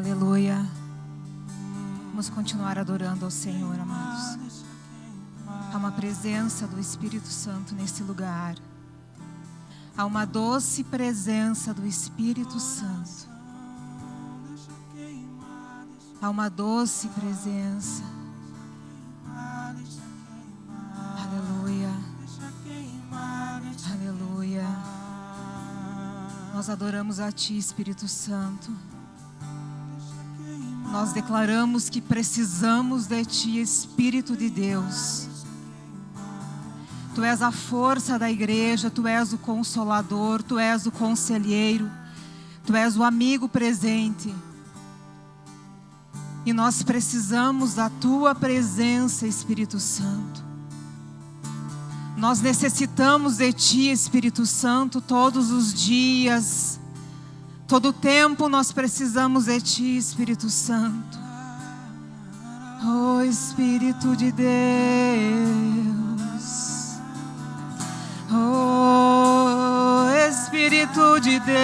Aleluia. Vamos continuar adorando ao Senhor, amados. Há uma presença do Espírito Santo nesse lugar. Há uma doce presença do Espírito Santo. Há uma doce presença. Aleluia. Aleluia. Nós adoramos a Ti, Espírito Santo. Nós declaramos que precisamos de Ti, Espírito de Deus. Tu és a força da igreja, Tu és o consolador, Tu és o conselheiro, Tu és o amigo presente. E nós precisamos da Tua presença, Espírito Santo. Nós necessitamos de Ti, Espírito Santo, todos os dias. Todo o tempo nós precisamos de Ti, Espírito Santo. Oh, Espírito de Deus. Oh, Espírito de Deus.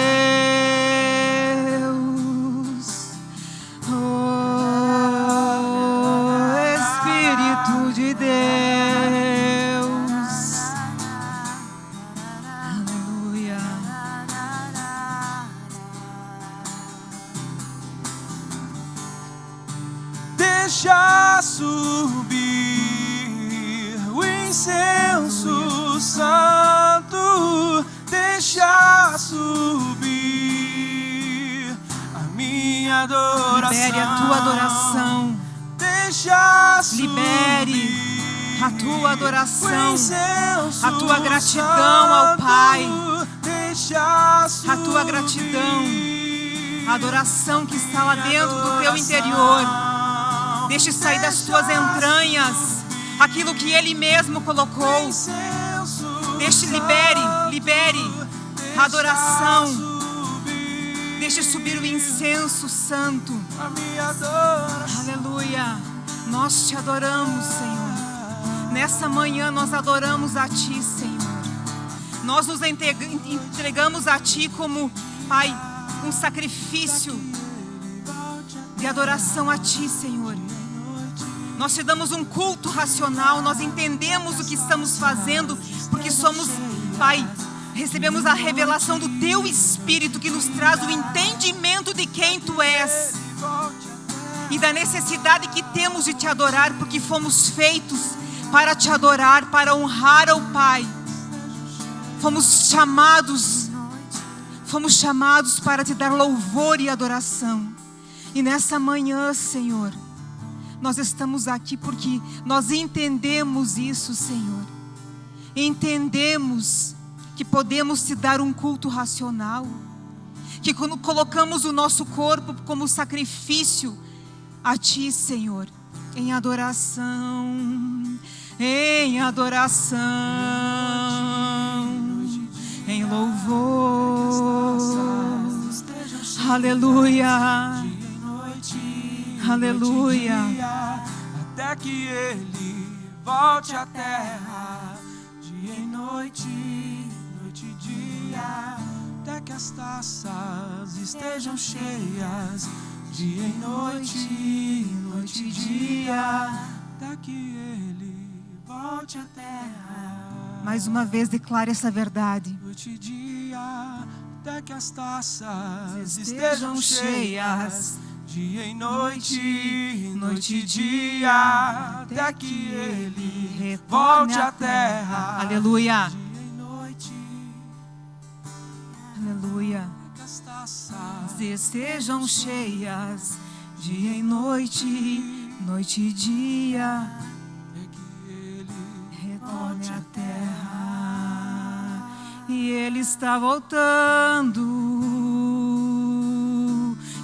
Oh, Espírito de Deus. Deixa subir o incenso santo, deixa subir a minha adoração. Libere a tua adoração. Deixa subir, libere a tua adoração, a tua gratidão ao Pai, a tua gratidão, a adoração que está lá dentro do teu interior. Deixe sair das tuas entranhas aquilo que Ele mesmo colocou. Libere a adoração. Deixe subir o incenso santo. Aleluia. Nós Te adoramos, Senhor. Nessa manhã nós adoramos a Ti, Senhor. Nós nos entregamos a Ti como, Pai, um sacrifício de adoração a Ti, Senhor. Nós Te damos um culto racional. Nós entendemos o que estamos fazendo, porque somos, Pai, recebemos a revelação do Teu Espírito, que nos traz o entendimento de quem Tu és e da necessidade que temos de Te adorar, porque fomos feitos para Te adorar, para honrar ao Pai. Fomos chamados para Te dar louvor e adoração. E nessa manhã, Senhor, nós estamos aqui porque nós entendemos isso, Senhor. Entendemos que podemos Te dar um culto racional, que quando colocamos o nosso corpo como sacrifício a Ti, Senhor, em adoração, em louvor. Aleluia. Aleluia. Até que Ele volte à terra, dia e noite, noite e dia, até que as taças estejam cheias, dia e noite, noite e dia, até que Ele volte à terra. Mais uma vez declare essa verdade. Noite e dia, até que as taças estejam cheias, dia e noite, noite e dia, até que Ele retorne à terra. Aleluia. Dia e noite, aleluia. que as taças Estejam cheias, dia e noite, noite e dia, até que Ele retorne à terra. E Ele está voltando.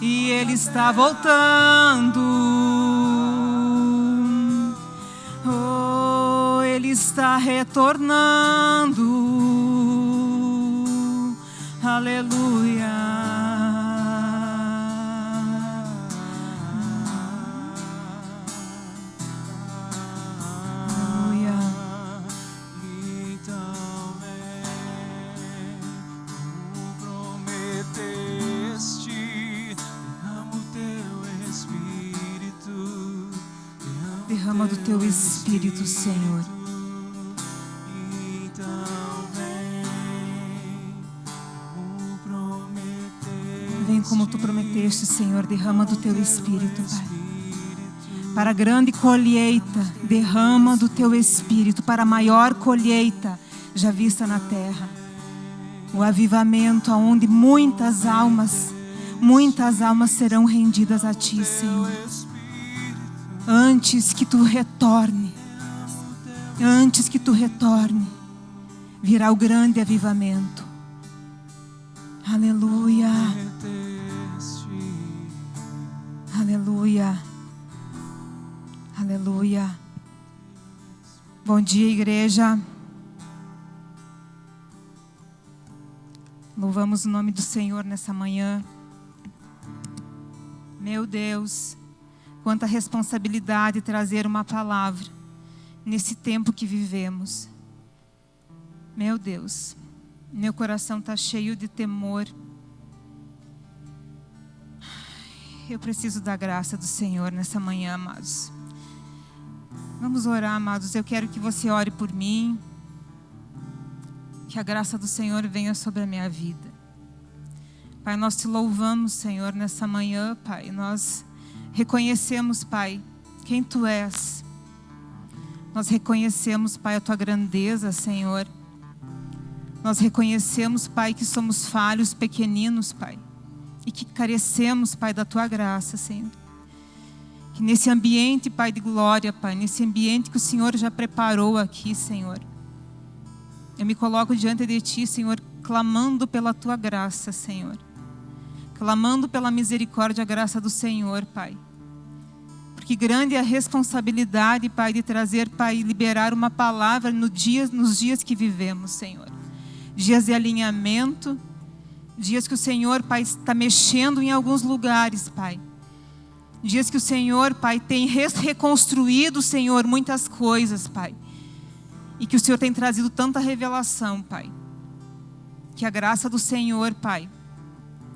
E Ele está voltando. Oh, Ele está retornando. Aleluia. Então vem, como prometeste, derrama o Teu Derrama do teu Espírito, Senhor. Vem como tu prometeste, Senhor, derrama do teu Espírito, Pai. Para a grande colheita, derrama do teu Espírito, para a maior colheita já vista na terra. O avivamento aonde muitas almas serão rendidas a ti, Senhor. Antes que tu retorne, virá o grande avivamento. Aleluia. Aleluia. Aleluia. Bom dia, igreja. Louvamos o nome do Senhor nessa manhã. Meu Deus, quanta responsabilidade trazer uma palavra nesse tempo que vivemos. Meu Deus, meu coração está cheio de temor. Eu preciso da graça do Senhor nessa manhã, amados. Vamos orar, amados. Eu quero que você ore por mim. Que a graça do Senhor venha sobre a minha vida. Pai, nós te louvamos, Senhor, nessa manhã, Pai. Nós reconhecemos, Pai, quem Tu és. Nós reconhecemos, Pai, a Tua grandeza, Senhor. Nós reconhecemos, Pai, que somos falhos, pequeninos, Pai. E que carecemos, Pai, da Tua graça, Senhor. Que nesse ambiente, Pai, de glória, Pai, nesse ambiente que o Senhor já preparou aqui, Senhor. Eu me coloco diante de Ti, Senhor, clamando pela Tua graça, Senhor. Clamando pela misericórdia e a graça do Senhor, Pai. Porque grande é a responsabilidade, Pai, de trazer, Pai, liberar uma palavra nos dias que vivemos, Senhor. Dias de alinhamento, dias que o Senhor, Pai, está mexendo em alguns lugares, Pai. Dias que o Senhor, Pai, tem reconstruído, Senhor, muitas coisas, Pai. E que o Senhor tem trazido tanta revelação, Pai. Que a graça do Senhor, Pai,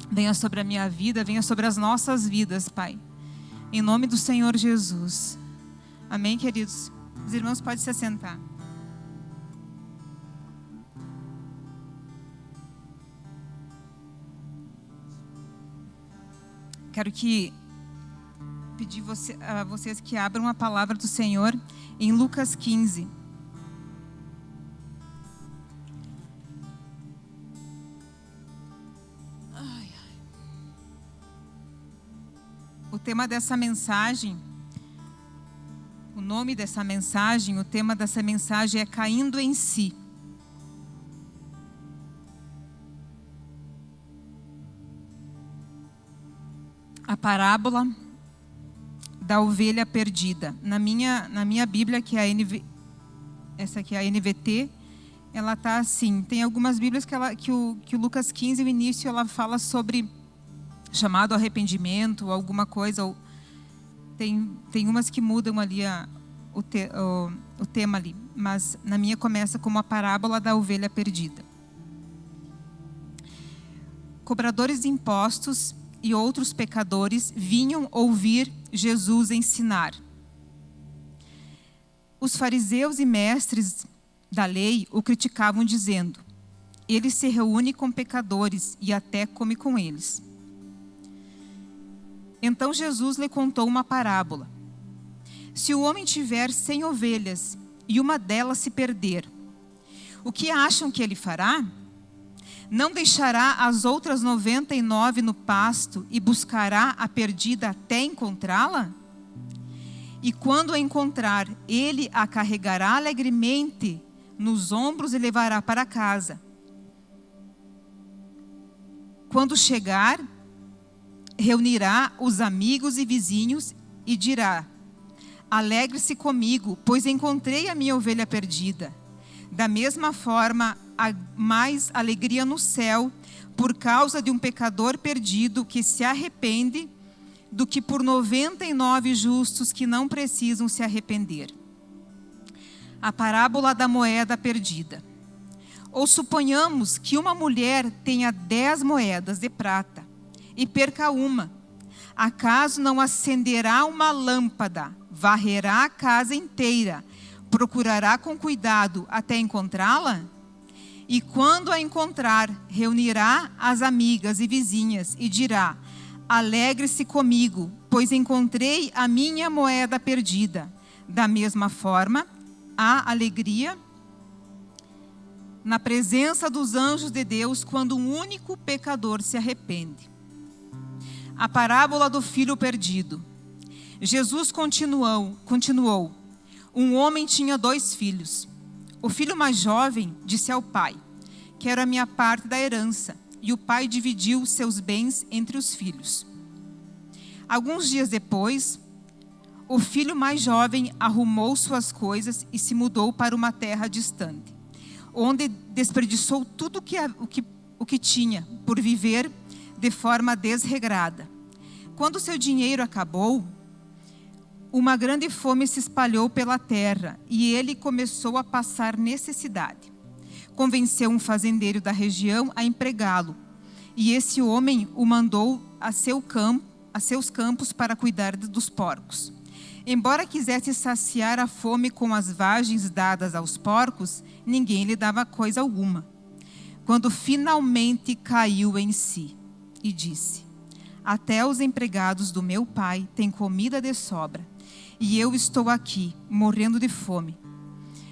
venha sobre a minha vida, venha sobre as nossas vidas, Pai. Em nome do Senhor Jesus. Amém, queridos? Os irmãos podem se assentar. Quero pedir a vocês que abram a palavra do Senhor em Lucas 15. O tema dessa mensagem, o nome dessa mensagem, o tema dessa mensagem é Caindo em Si. A parábola da ovelha perdida. Na minha Bíblia, que é essa aqui é a NVT, ela está assim. Tem algumas Bíblias que o Lucas 15, o início, ela fala sobre chamado arrependimento, ou alguma coisa. Ou tem umas que mudam ali o tema ali. Mas na minha começa como a parábola da ovelha perdida. Cobradores de impostos e outros pecadores vinham ouvir Jesus ensinar. Os fariseus e mestres da lei o criticavam dizendo: ele se reúne com pecadores e até come com eles. Então Jesus lhe contou uma parábola. Se o homem tiver 100 ovelhas e uma delas se perder, o que acham que ele fará? Não deixará as outras 99 no pasto e buscará a perdida até encontrá-la? E quando a encontrar, ele a carregará alegremente nos ombros e levará para casa. Quando chegar, reunirá os amigos e vizinhos e dirá: alegre-se comigo, pois encontrei a minha ovelha perdida. Da mesma forma, há mais alegria no céu por causa de um pecador perdido que se arrepende do que por 99 justos que não precisam se arrepender. A parábola da moeda perdida. Ou suponhamos que uma mulher tenha 10 moedas de prata e perca uma. Acaso não acenderá uma lâmpada, varrerá a casa inteira, procurará com cuidado até encontrá-la? E quando a encontrar, reunirá as amigas e vizinhas e dirá: alegre-se comigo, pois encontrei a minha moeda perdida. Da mesma forma, há alegria na presença dos anjos de Deus quando um único pecador se arrepende. A parábola do filho perdido. Jesus continuou: um homem tinha 2 filhos. O filho mais jovem disse ao pai: quero a minha parte da herança. E o pai dividiu seus bens entre os filhos. Alguns dias depois, o filho mais jovem arrumou suas coisas e se mudou para uma terra distante, onde desperdiçou tudo o que tinha por viver de forma desregrada. Quando seu dinheiro acabou, uma grande fome se espalhou pela terra e ele começou a passar necessidade. Convenceu um fazendeiro da região a empregá-lo, e esse homem o mandou a seus campos para cuidar dos porcos. Embora quisesse saciar a fome com as vagens dadas aos porcos, ninguém lhe dava coisa alguma. Quando finalmente caiu em si e disse: até os empregados do meu pai têm comida de sobra, e eu estou aqui, morrendo de fome.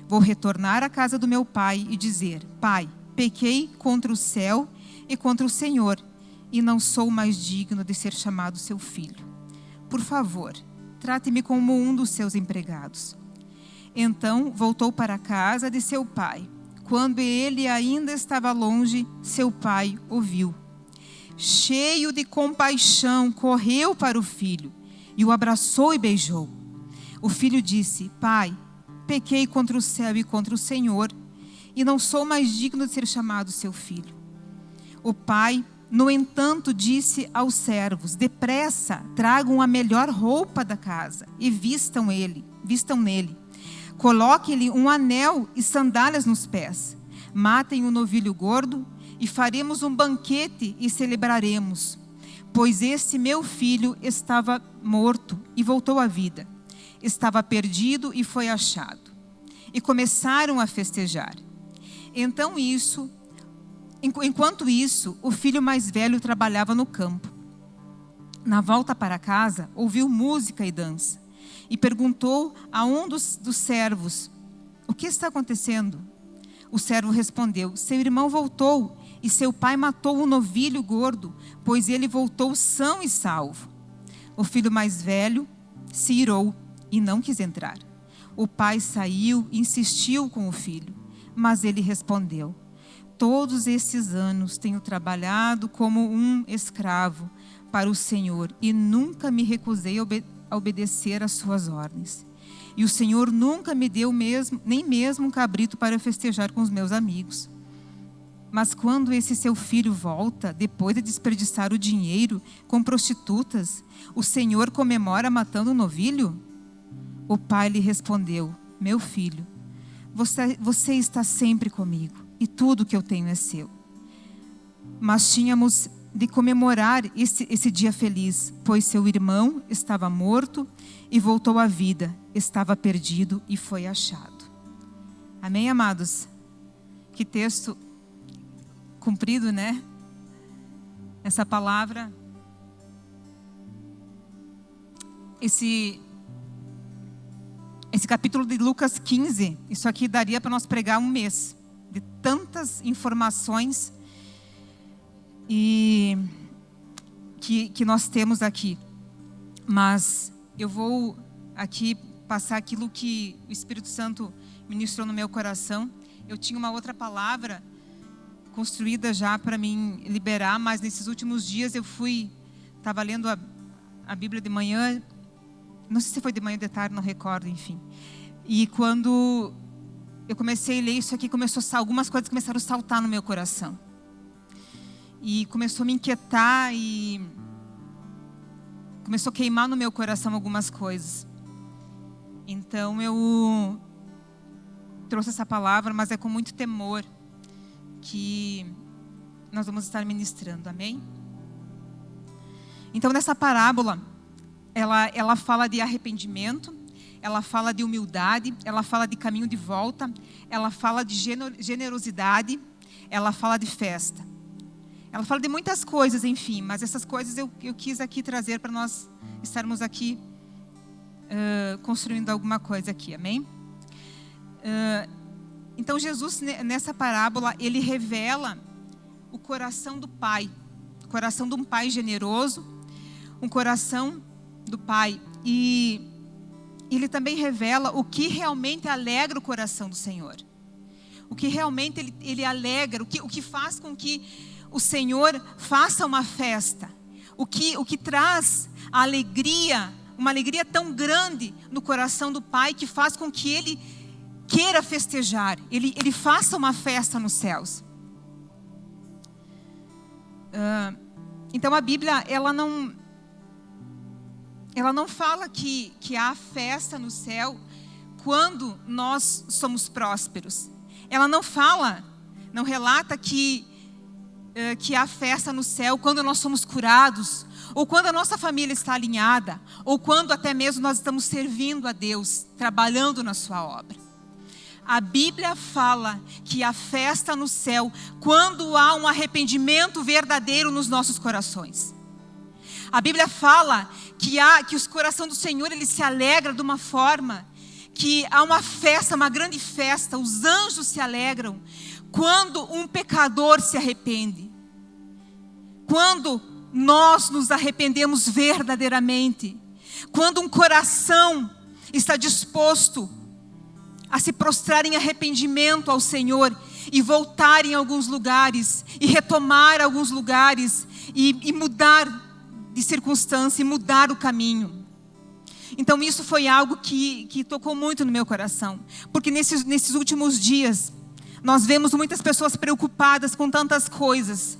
Vou retornar à casa do meu pai e dizer: pai, pequei contra o céu e contra o Senhor, e não sou mais digno de ser chamado seu filho. Por favor, trate-me como um dos seus empregados. Então voltou para a casa de seu pai. Quando ele ainda estava longe, seu pai o viu. Cheio de compaixão, correu para o filho e o abraçou e beijou. O filho disse: pai, pequei contra o céu e contra o Senhor, e não sou mais digno de ser chamado seu filho. O pai, no entanto, disse aos servos: depressa, tragam a melhor roupa da casa e vistam nele. Coloquem-lhe um anel e sandálias nos pés. Matem o novilho gordo e faremos um banquete e celebraremos. Pois esse meu filho estava morto e voltou à vida. Estava perdido e foi achado. E começaram a festejar. Enquanto isso, o filho mais velho trabalhava no campo. Na volta para casa, ouviu música e dança. E perguntou a um dos servos: o que está acontecendo? O servo respondeu: seu irmão voltou e seu pai matou o novilho gordo, pois ele voltou são e salvo. O filho mais velho se irou e não quis entrar. O pai saiu e insistiu com o filho, mas ele respondeu: todos esses anos tenho trabalhado como um escravo para o Senhor e nunca me recusei a obedecer às suas ordens. E o Senhor nunca me deu nem mesmo um cabrito para festejar com os meus amigos. Mas quando esse seu filho volta, depois de desperdiçar o dinheiro com prostitutas, o Senhor comemora matando um novilho? O pai lhe respondeu: meu filho, você está sempre comigo e tudo que eu tenho é seu. Mas tínhamos de comemorar esse dia feliz, pois seu irmão estava morto e voltou à vida, estava perdido e foi achado. Amém, amados? Que texto cumprido, né? Essa palavra, esse capítulo de Lucas 15, isso aqui daria para nós pregar um mês, de tantas informações e que nós temos aqui. Mas eu vou aqui passar aquilo que o Espírito Santo ministrou no meu coração. Eu tinha uma outra palavra construída já para mim liberar, mas nesses últimos dias estava lendo a Bíblia de manhã, não sei se foi de manhã ou de tarde, não recordo, enfim. E quando eu comecei a ler isso aqui, algumas coisas começaram a saltar no meu coração. E começou a me inquietar e começou a queimar no meu coração algumas coisas. Então eu trouxe essa palavra, mas é com muito temor que nós vamos estar ministrando, amém? Então nessa parábola, ela fala de arrependimento, ela fala de humildade, ela fala de caminho de volta, ela fala de generosidade, ela fala de festa. Ela fala de muitas coisas, enfim, mas essas coisas eu quis aqui trazer para nós estarmos aqui construindo alguma coisa aqui, amém? Então Jesus, nessa parábola, ele revela o coração do Pai, o coração de um Pai generoso, um coração do Pai, e ele também revela o que realmente alegra o coração do Senhor. O que realmente ele alegra, o que faz com que o Senhor faça uma festa. O que traz a alegria, uma alegria tão grande no coração do Pai, que faz com que ele queira festejar, ele faça uma festa nos céus. Então a Bíblia, ela não fala que há festa no céu quando nós somos prósperos. Ela não relata que há festa no céu quando nós somos curados, ou quando a nossa família está alinhada, ou quando até mesmo nós estamos servindo a Deus, trabalhando na sua obra. A Bíblia fala que há festa no céu quando há um arrependimento verdadeiro nos nossos corações. A Bíblia fala que o coração do Senhor, ele se alegra de uma forma que há uma festa, uma grande festa. Os anjos se alegram quando um pecador se arrepende. Quando nós nos arrependemos verdadeiramente. Quando um coração está disposto a se prostrar em arrependimento ao Senhor e voltar em alguns lugares e retomar alguns lugares e mudar de circunstância e mudar o caminho. Então isso foi algo que tocou muito no meu coração, porque nesses últimos dias nós vemos muitas pessoas preocupadas com tantas coisas,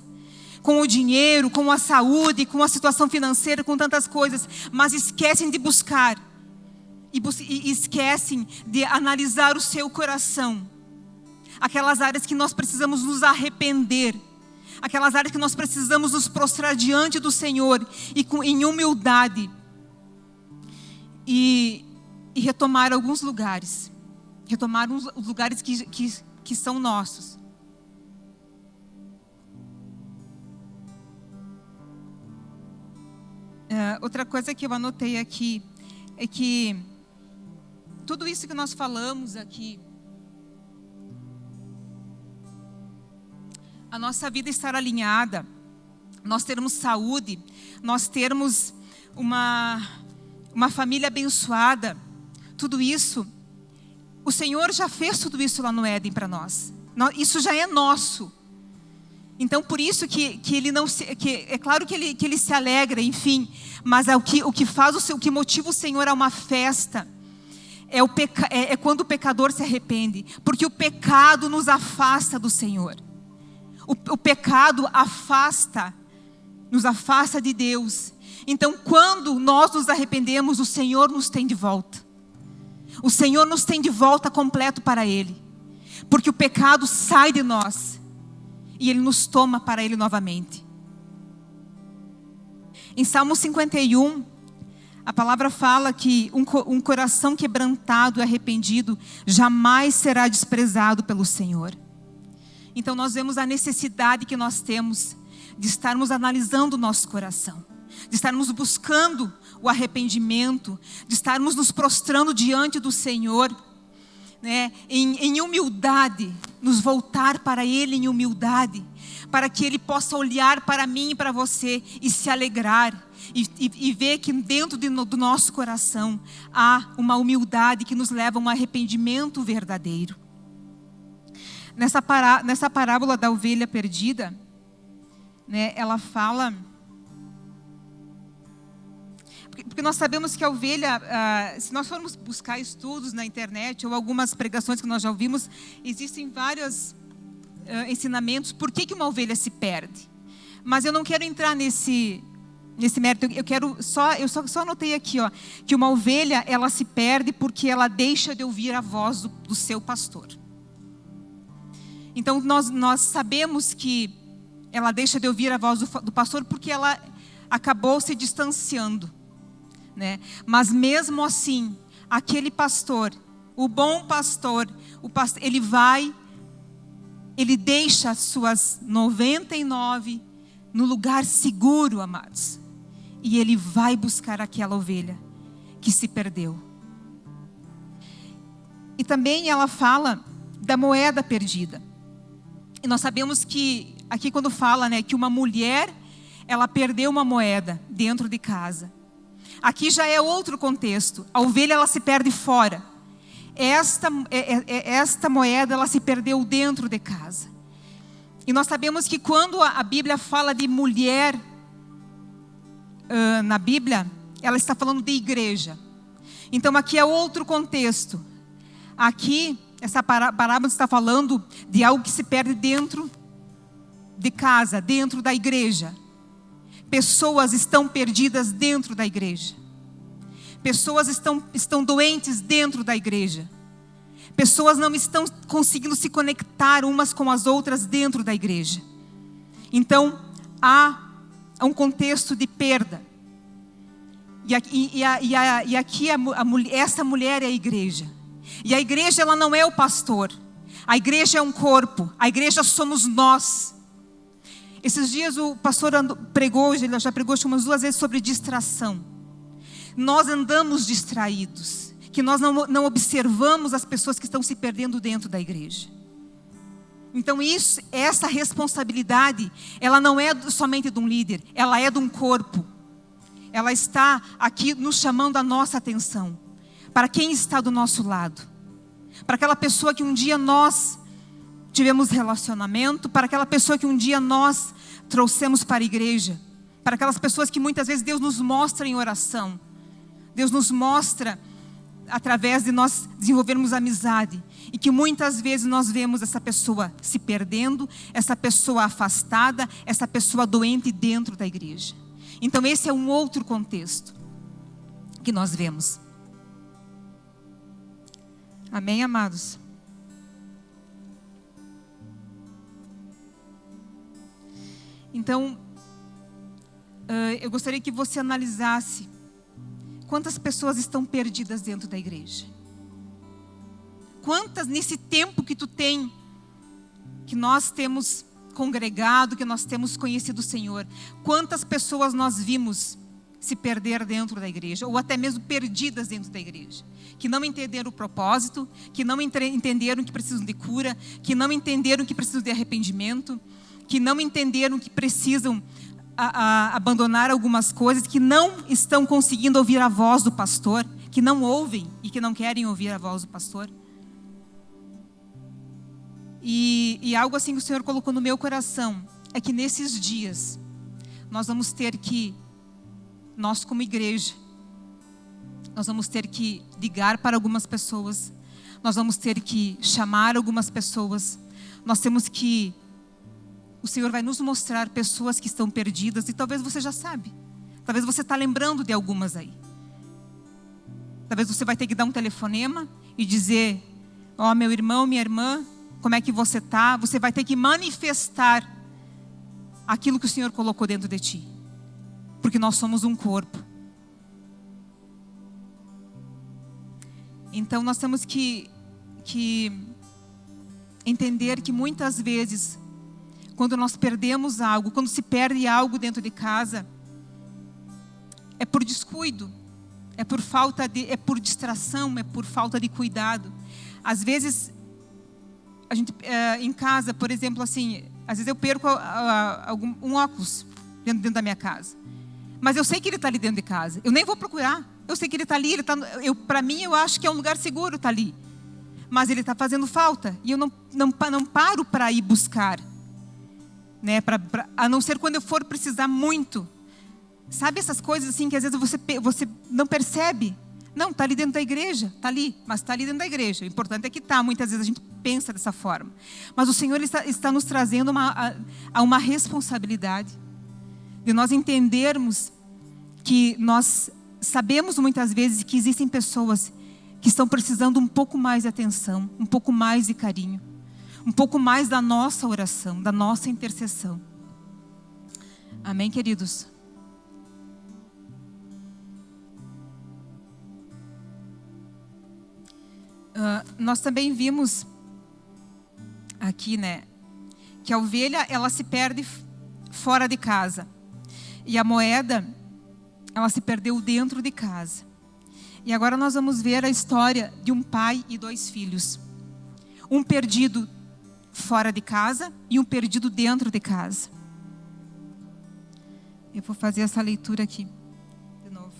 com o dinheiro, com a saúde, com a situação financeira, com tantas coisas, mas esquecem de buscar e esquecem de analisar o seu coração, aquelas áreas que nós precisamos nos arrepender, aquelas áreas que nós precisamos nos prostrar diante do Senhor e em humildade e retomar alguns lugares, retomar os lugares que são nossos. Outra coisa que eu anotei aqui é que tudo isso que nós falamos aqui, a nossa vida estar alinhada, nós termos saúde, nós termos uma família abençoada, tudo isso, o Senhor já fez tudo isso lá no Éden para nós. Isso já é nosso. Então por isso que ele não é claro que ele se alegra, enfim, mas o que motiva o Senhor a uma festa é quando o pecador se arrepende, porque o pecado nos afasta do Senhor. O pecado nos afasta de Deus. Então quando nós nos arrependemos, o Senhor nos tem de volta. O Senhor nos tem de volta completo para Ele, porque o pecado sai de nós e Ele nos toma para Ele novamente. Em Salmo 51, a palavra fala que um coração quebrantado e arrependido jamais será desprezado pelo Senhor. Então nós vemos a necessidade que nós temos de estarmos analisando o nosso coração, de estarmos buscando o arrependimento, de estarmos nos prostrando diante do Senhor, né, em humildade, nos voltar para Ele em humildade, para que Ele possa olhar para mim e para você e se alegrar e ver que dentro do nosso coração há uma humildade que nos leva a um arrependimento verdadeiro. Nessa parábola da ovelha perdida, né, ela fala, porque nós sabemos que a ovelha, se nós formos buscar estudos na internet ou algumas pregações que nós já ouvimos, existem vários ensinamentos por que uma ovelha se perde. Mas eu não quero entrar nesse mérito. Eu só anotei aqui, que uma ovelha, ela se perde porque ela deixa de ouvir a voz do seu pastor. Então nós sabemos que ela deixa de ouvir a voz do pastor porque ela acabou se distanciando, né? Mas mesmo assim, aquele pastor, o bom pastor, ele deixa as suas 99 no lugar seguro, amados. E ele vai buscar aquela ovelha que se perdeu. E também ela fala da moeda perdida. E nós sabemos que, aqui quando fala, né, que uma mulher, ela perdeu uma moeda dentro de casa. Aqui já é outro contexto. A ovelha, ela se perde fora. Esta moeda, ela se perdeu dentro de casa. E nós sabemos que quando a Bíblia fala de mulher, na Bíblia, ela está falando de igreja. Então aqui é outro contexto. Aqui, essa parábola está falando de algo que se perde dentro de casa, dentro da igreja. Pessoas estão perdidas dentro da igreja. Pessoas estão doentes dentro da igreja. Pessoas não estão conseguindo se conectar umas com as outras dentro da igreja. Então, há um contexto de perda. E aqui essa mulher é a igreja. E a igreja, ela não é o pastor. A igreja é um corpo. A igreja somos nós. Esses dias o pastor pregou, ele já pregou umas 2 vezes sobre distração. Nós andamos distraídos. Que nós não observamos as pessoas que estão se perdendo dentro da igreja. Então essa responsabilidade, ela não é somente de um líder, ela é de um corpo. Ela está aqui nos chamando a nossa atenção. Para quem está do nosso lado. Para aquela pessoa que um dia nós tivemos relacionamento. Para aquela pessoa que um dia nós trouxemos para a igreja. Para aquelas pessoas que muitas vezes Deus nos mostra em oração. Deus nos mostra através de nós desenvolvermos amizade. E que muitas vezes nós vemos essa pessoa se perdendo. Essa pessoa afastada. Essa pessoa doente dentro da igreja. Então esse é um outro contexto que nós vemos. Amém, amados? Então, eu gostaria que você analisasse quantas pessoas estão perdidas dentro da igreja. Quantas nesse tempo que tu tem, que nós temos congregado, que nós temos conhecido o Senhor, quantas pessoas nós vimos se perder dentro da igreja, ou até mesmo perdidas dentro da igreja, que não entenderam o propósito, que não entenderam que precisam de cura, que não entenderam que precisam de arrependimento, que não entenderam que precisam abandonar algumas coisas, que não estão conseguindo ouvir a voz do pastor, que não ouvem e que não querem ouvir a voz do pastor. E algo assim que o Senhor colocou no meu coração, é que nesses dias, nós vamos ter que, nós como igreja, nós vamos ter que ligar para algumas pessoas, nós vamos ter que chamar algumas pessoas, nós temos que, o Senhor vai nos mostrar pessoas que estão perdidas, e talvez você já sabe, talvez você está lembrando de algumas aí. Talvez você vai ter que dar um telefonema e dizer, ó, meu irmão, minha irmã, como é que você está? Você vai ter que manifestar aquilo que o Senhor colocou dentro de ti. Porque nós somos um corpo. Então nós temos que entender que muitas vezes, quando nós perdemos algo, quando se perde algo dentro de casa, é por descuido, é por distração, é por falta de cuidado. Às vezes, a gente em casa, por exemplo, assim, às vezes eu perco um óculos dentro da minha casa. Mas eu sei que ele está ali dentro de casa. Eu nem vou procurar. Eu sei que ele está ali. Para mim, eu acho que é um lugar seguro estar ali. Mas ele está fazendo falta. E eu não paro para ir buscar. Né? A não ser quando eu for precisar muito. Sabe essas coisas assim que às vezes você não percebe? Não, está ali dentro da igreja. Está ali, mas está ali dentro da igreja. O importante é que está. Muitas vezes a gente pensa dessa forma. Mas o Senhor está nos trazendo a uma responsabilidade. De nós entendermos que nós sabemos muitas vezes que existem pessoas que estão precisando um pouco mais de atenção, um pouco mais de carinho, um pouco mais da nossa oração, da nossa intercessão. Amém, queridos? nós também vimos aqui, né, que a ovelha, ela se perde fora de casa. E a moeda, ela se perdeu dentro de casa. E agora nós vamos ver a história de um pai e 2 filhos. Um perdido fora de casa e um perdido dentro de casa. Eu vou fazer essa leitura aqui de novo.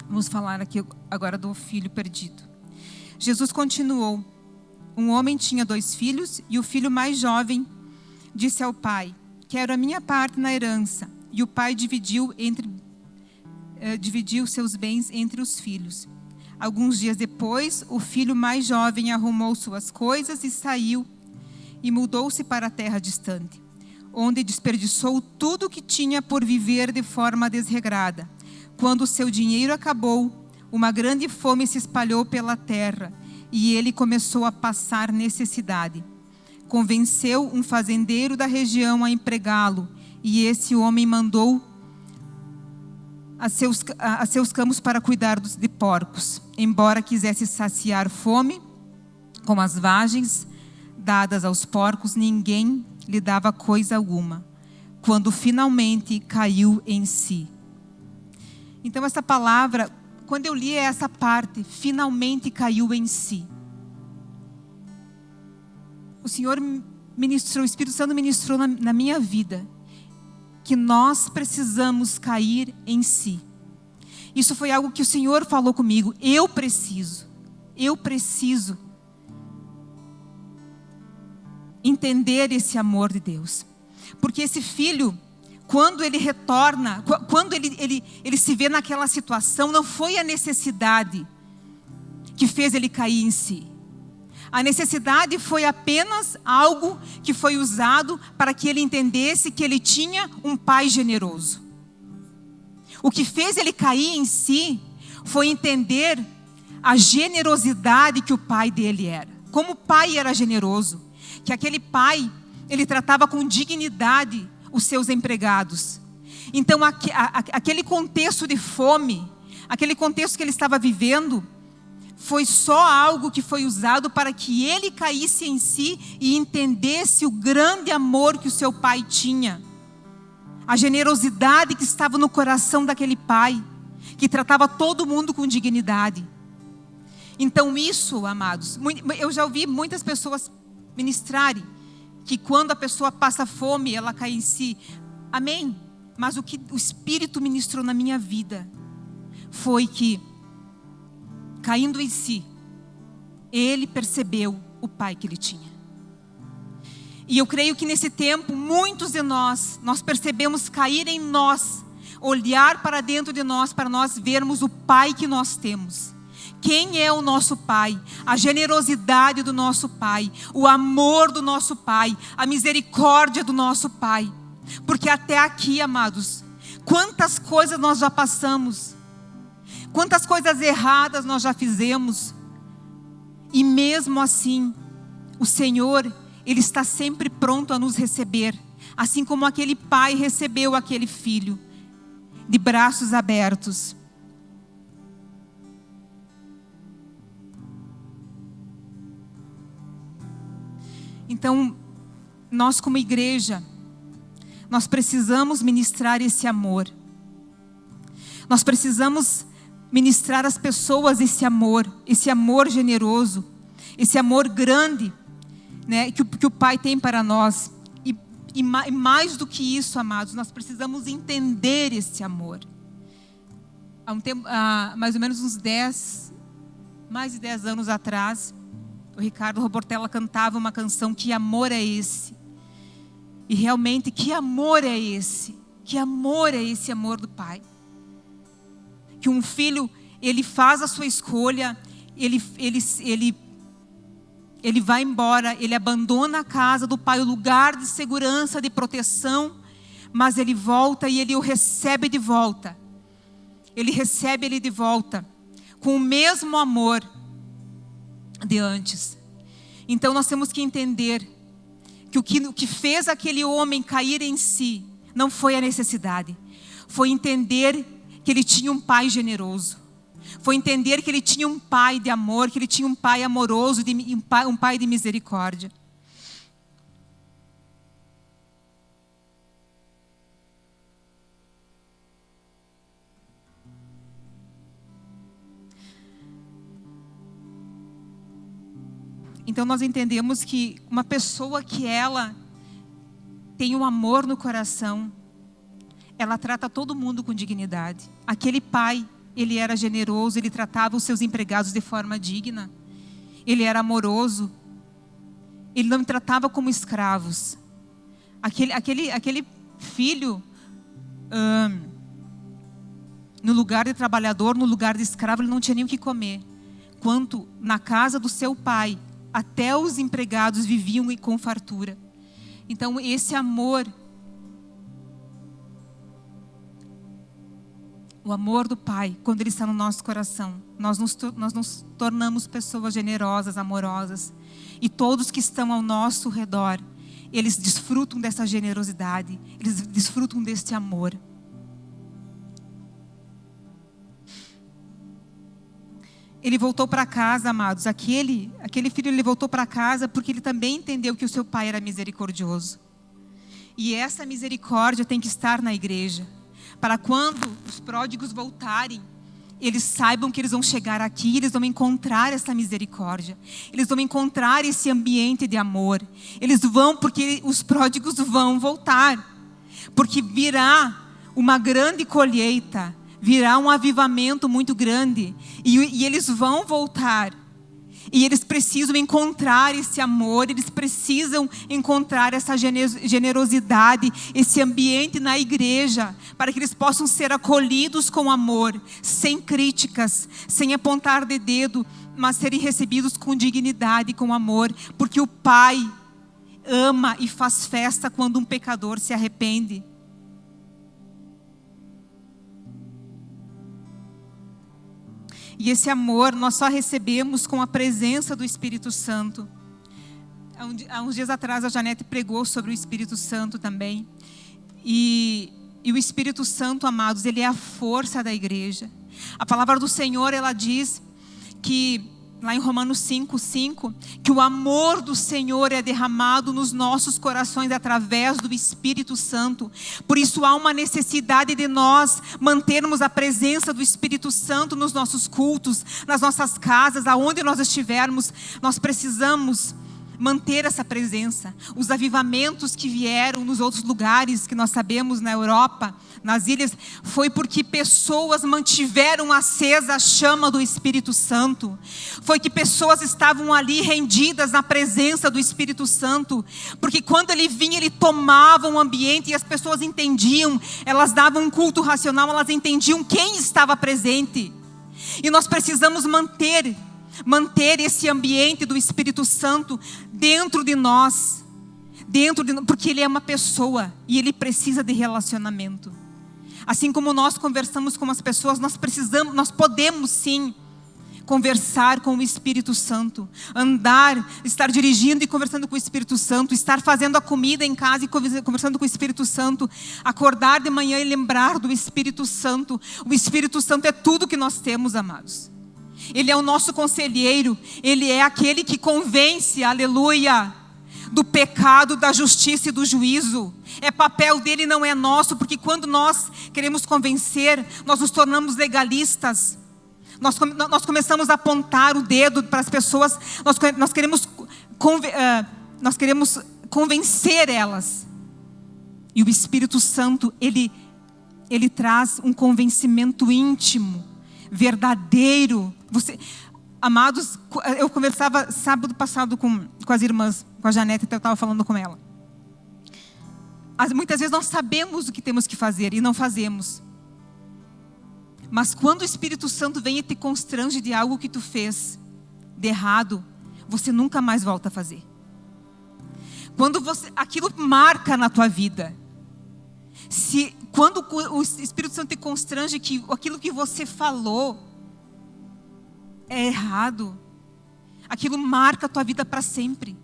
Vamos falar aqui agora do filho perdido. Jesus continuou. Um homem tinha 2 filhos e o filho mais jovem disse ao pai: quero a minha parte na herança. E o pai dividiu seus bens entre os filhos. Alguns dias depois, o filho mais jovem arrumou suas coisas e saiu e mudou-se para a terra distante, onde desperdiçou tudo o que tinha por viver de forma desregrada. Quando o seu dinheiro acabou, uma grande fome se espalhou pela terra e ele começou a passar necessidade. Convenceu um fazendeiro da região a empregá-lo, e esse homem mandou a seus campos para cuidar de porcos. Embora quisesse saciar fome com as vagens dadas aos porcos, ninguém lhe dava coisa alguma, quando finalmente caiu em si. Então essa palavra, quando eu li essa parte, finalmente caiu em si. O Senhor ministrou, o Espírito Santo ministrou na minha vida, que nós precisamos cair em si. Isso foi algo que o Senhor falou comigo. Eu preciso entender esse amor de Deus. Porque esse filho, quando ele retorna, quando ele se vê naquela situação, não foi a necessidade que fez ele cair em si. A necessidade foi apenas algo que foi usado para que ele entendesse que ele tinha um pai generoso. O que fez ele cair em si foi entender a generosidade que o pai dele era. Como o pai era generoso. Que aquele pai, ele tratava com dignidade os seus empregados. Então aquele contexto de fome, aquele contexto que ele estava vivendo, foi só algo que foi usado para que ele caísse em si e entendesse o grande amor que o seu pai tinha. A generosidade que estava no coração daquele pai, que tratava todo mundo com dignidade. Então isso, amados, eu já ouvi muitas pessoas ministrarem que quando a pessoa passa fome, ela cai em si. Amém? Mas o que o Espírito ministrou na minha vida foi que, caindo em si, ele percebeu o pai que ele tinha. E eu creio que nesse tempo, muitos de nós percebemos cair em nós, olhar para dentro de nós, para nós vermos o pai que nós temos. Quem é o nosso pai? A generosidade do nosso pai, o amor do nosso pai, a misericórdia do nosso pai. Porque até aqui, amados, quantas coisas nós já passamos, quantas coisas erradas nós já fizemos, e mesmo assim, o Senhor, Ele está sempre pronto a nos receber, assim como aquele pai recebeu aquele filho, de braços abertos. Então, nós como igreja, nós precisamos ministrar esse amor. Nós precisamos ministrar às pessoas esse amor generoso, esse amor grande, né, que o Pai tem para nós. E mais do que isso, amados, nós precisamos entender esse amor. Há um tempo, mais ou menos mais de 10 anos atrás, o Ricardo Robortella cantava uma canção, Que Amor é Esse? E realmente, que amor é esse? Que amor é esse amor do Pai? Que um filho, ele faz a sua escolha, ele vai embora, ele abandona a casa do pai, o lugar de segurança, de proteção, mas ele volta e ele o recebe de volta. Ele recebe ele de volta, com o mesmo amor de antes. Então nós temos que entender que o que fez aquele homem cair em si, não foi a necessidade, foi entender que ele tinha um pai generoso. Foi entender que ele tinha um pai de amor, que ele tinha um pai amoroso, um pai de misericórdia. Então nós entendemos que uma pessoa que ela tem um amor no coração, ela trata todo mundo com dignidade. Aquele pai, ele era generoso, ele tratava os seus empregados de forma digna. Ele era amoroso. Ele não tratava como escravos. Aquele filho, no lugar de trabalhador, no lugar de escravo, ele não tinha nem o que comer. Quanto na casa do seu pai, até os empregados viviam com fartura. Então esse amor, o amor do Pai, quando Ele está no nosso coração, nós nos tornamos pessoas generosas, amorosas. E todos que estão ao nosso redor, eles desfrutam dessa generosidade, eles desfrutam deste amor. Ele voltou para casa, amados. Aquele filho, ele voltou para casa porque ele também entendeu que o seu pai era misericordioso. E essa misericórdia tem que estar na igreja. Para quando os pródigos voltarem, eles saibam que eles vão chegar aqui, eles vão encontrar essa misericórdia. Eles vão encontrar esse ambiente de amor. Eles vão, porque os pródigos vão voltar. Porque virá uma grande colheita. Virá um avivamento muito grande. E eles vão voltar. E eles precisam encontrar esse amor. Eles precisam encontrar essa generosidade. Esse ambiente na igreja. Para que eles possam ser acolhidos com amor. Sem críticas. Sem apontar de dedo. Mas serem recebidos com dignidade, com amor. Porque o Pai ama e faz festa quando um pecador se arrepende. E esse amor nós só recebemos com a presença do Espírito Santo. Há uns dias atrás a Janete pregou sobre o Espírito Santo também. E o Espírito Santo, amados, ele é a força da igreja. A palavra do Senhor, ela diz que, lá em Romanos 5:5, que o amor do Senhor é derramado nos nossos corações através do Espírito Santo. Por isso há uma necessidade de nós mantermos a presença do Espírito Santo nos nossos cultos, nas nossas casas, aonde nós estivermos. Nós precisamos manter essa presença. Os avivamentos que vieram nos outros lugares que nós sabemos, na Europa, nas ilhas, foi porque pessoas mantiveram acesa a chama do Espírito Santo. Foi que pessoas estavam ali rendidas na presença do Espírito Santo. Porque quando ele vinha, ele tomava um ambiente e as pessoas entendiam. Elas davam um culto racional, elas entendiam quem estava presente. E nós precisamos manter esse ambiente do Espírito Santo dentro de nós, porque ele é uma pessoa e ele precisa de relacionamento. Assim como nós conversamos com as pessoas, nós podemos sim conversar com o Espírito Santo, estar dirigindo e conversando com o Espírito Santo, estar fazendo a comida em casa e conversando com o Espírito Santo, acordar de manhã e lembrar do Espírito Santo. O Espírito Santo é tudo que nós temos, amados. Ele é o nosso conselheiro. Ele é aquele que convence, aleluia, do pecado, da justiça e do juízo. É papel dele, não é nosso. Porque quando nós queremos convencer, nós nos tornamos legalistas. Nós começamos a apontar o dedo para as pessoas. Nós queremos convencer elas. E o Espírito Santo, ele traz um convencimento íntimo, verdadeiro. Amados, eu conversava sábado passado com as irmãs, com a Janete, eu estava falando com ela. Muitas vezes nós sabemos o que temos que fazer e não fazemos. Mas quando o Espírito Santo vem e te constrange de algo que tu fez de errado, você nunca mais volta a fazer. Quando aquilo marca na tua vida. Quando o Espírito Santo te constrange que aquilo que você falou é errado, aquilo marca a tua vida para sempre.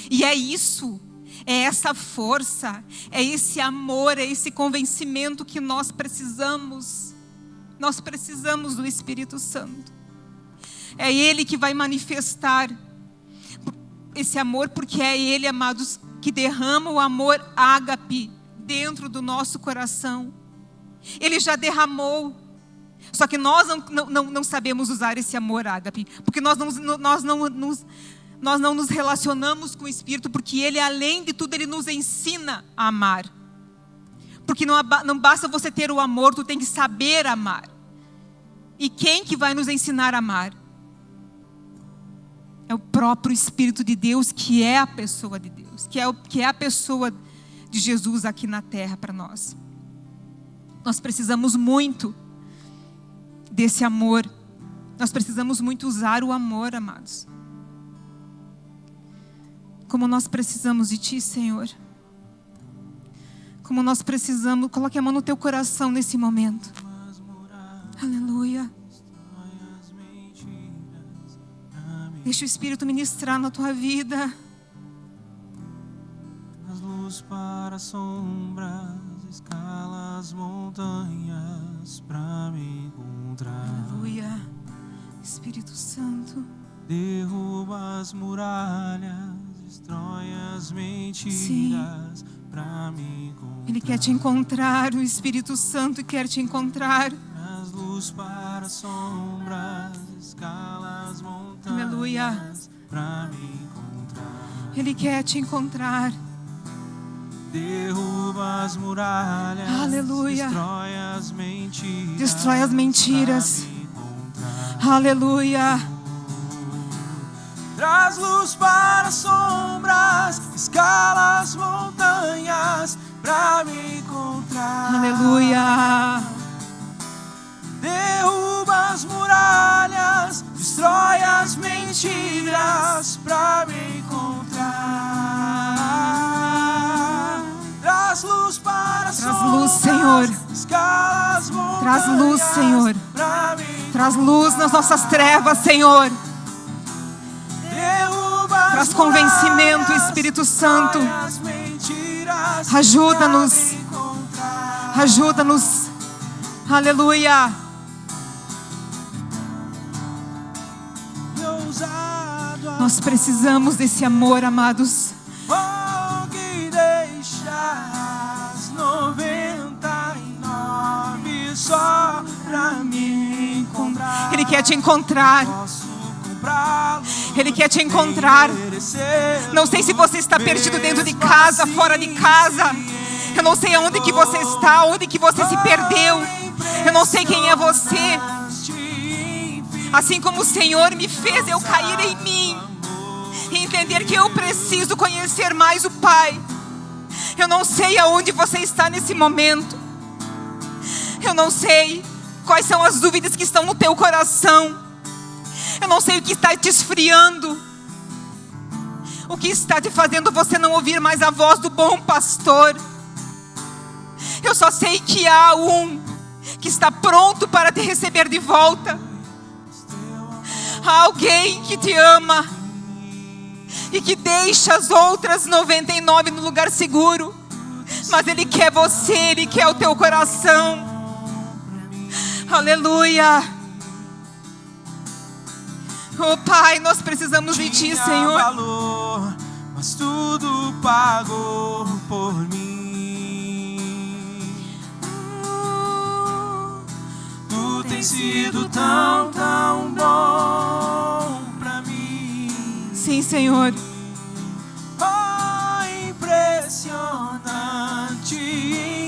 E é isso, é essa força, é esse amor, é esse convencimento que nós precisamos. Nós precisamos do Espírito Santo. É Ele que vai manifestar esse amor, porque é Ele, amados, que derrama o amor ágape dentro do nosso coração. Ele já derramou. Só que nós não sabemos usar esse amor ágape, porque nós não nos relacionamos com o Espírito, porque Ele, além de tudo, Ele nos ensina a amar. Porque não basta você ter o amor, tu tem que saber amar. E quem que vai nos ensinar a amar? É o próprio Espírito de Deus, que é a pessoa de Deus, que é a pessoa de Jesus aqui na terra para nós. Nós precisamos muito desse amor. Nós precisamos muito usar o amor, amados. Como nós precisamos de Ti, Senhor. Como nós precisamos. Coloque a mão no teu coração nesse momento. Aleluia. Deixa o Espírito ministrar na tua vida. As luzes para sombras, escala as montanhas para me encontrar. Aleluia. Espírito Santo. Derruba as muralhas, destrói as mentiras para me encontrar. Ele quer te encontrar, o Espírito Santo quer te encontrar. As luzes para sombras, escala as montanhas. Aleluia. Pra me encontrar. Ele quer te encontrar. Derruba as muralhas. Aleluia. Destrói as mentiras. Destrói as mentiras. Aleluia. Traz luz para as sombras, escala as montanhas pra me encontrar. Aleluia. Derruba as muralhas, destrói as mentiras pra me encontrar. Traz luz para as sombras, luz, Senhor. Escala as montanhas. Traz luz, Senhor. Traz luz nas nossas trevas, Senhor. Traz convencimento, Espírito Santo. Ajuda-nos. Ajuda-nos. Aleluia. Nós precisamos desse amor, amados. Oh, que deixas 99 só pra me encontrar. Ele quer te encontrar. Ele quer te encontrar. Não sei se você está perdido dentro de casa, fora de casa. Eu não sei aonde que você está, onde que você se perdeu. Eu não sei quem é você. Assim como o Senhor me fez eu cair em mim e entender que eu preciso conhecer mais o Pai. Eu não sei aonde você está nesse momento. Eu não sei quais são as dúvidas que estão no teu coração. Eu não sei o que está te esfriando. O que está te fazendo você não ouvir mais a voz do bom pastor. Eu só sei que há um que está pronto para te receber de volta. Há alguém que te ama e que deixa as outras 99 no lugar seguro. Mas Ele quer você, Ele quer o teu coração. Aleluia. Oh Pai, nós precisamos de Ti, Senhor. Valor, mas tudo pagou por mim. Tu tens sido tão, tão bom pra mim. Sim, Senhor. Oh, impressionante,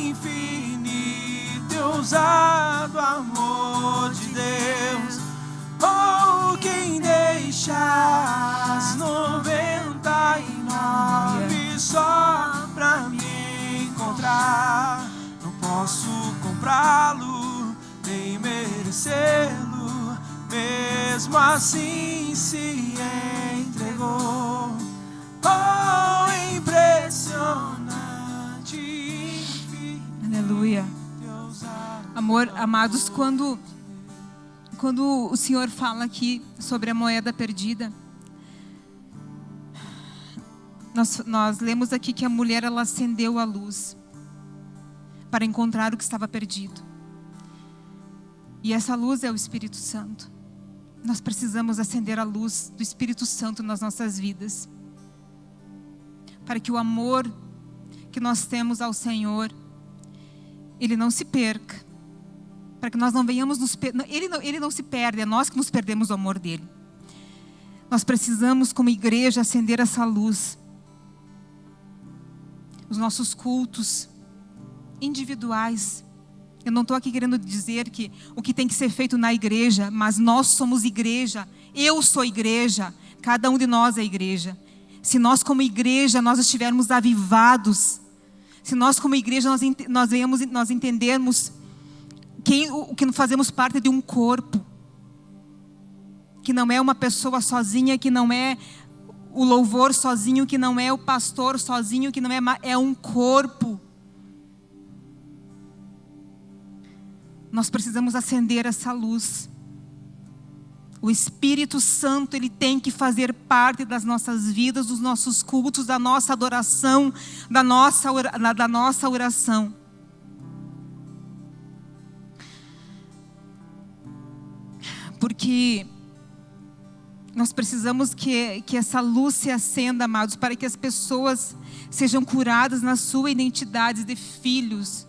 infinito e ousado amor de Deus. Oh, quem deixa as 99 só pra me encontrar. Não posso comprá-lo, nem merecê-lo. Mesmo assim se entregou. Oh, impressionante, infinito. Aleluia. Amor, amados, quando o Senhor fala aqui sobre a moeda perdida, nós lemos aqui que a mulher, ela acendeu a luz para encontrar o que estava perdido. E essa luz é o Espírito Santo. Nós precisamos acender a luz do Espírito Santo nas nossas vidas, para que o amor que nós temos ao Senhor, ele não se perca, para que nós não venhamos ele não se perde, é nós que nos perdemos do amor dele. Nós precisamos, como igreja, acender essa luz. Os nossos cultos individuais. Eu não estou aqui querendo dizer que o que tem que ser feito na igreja, mas nós somos igreja. Eu sou igreja. Cada um de nós é igreja. Se nós como igreja, nós estivermos avivados, se nós como igreja, nós entendermos que fazemos parte de um corpo, que não é uma pessoa sozinha, que não é o louvor sozinho, que não é o pastor sozinho, que não é um corpo. Nós precisamos acender essa luz. O Espírito Santo, ele tem que fazer parte das nossas vidas, dos nossos cultos, da nossa adoração, da nossa oração. Porque nós precisamos que essa luz se acenda, amados, para que as pessoas sejam curadas na sua identidade de filhos.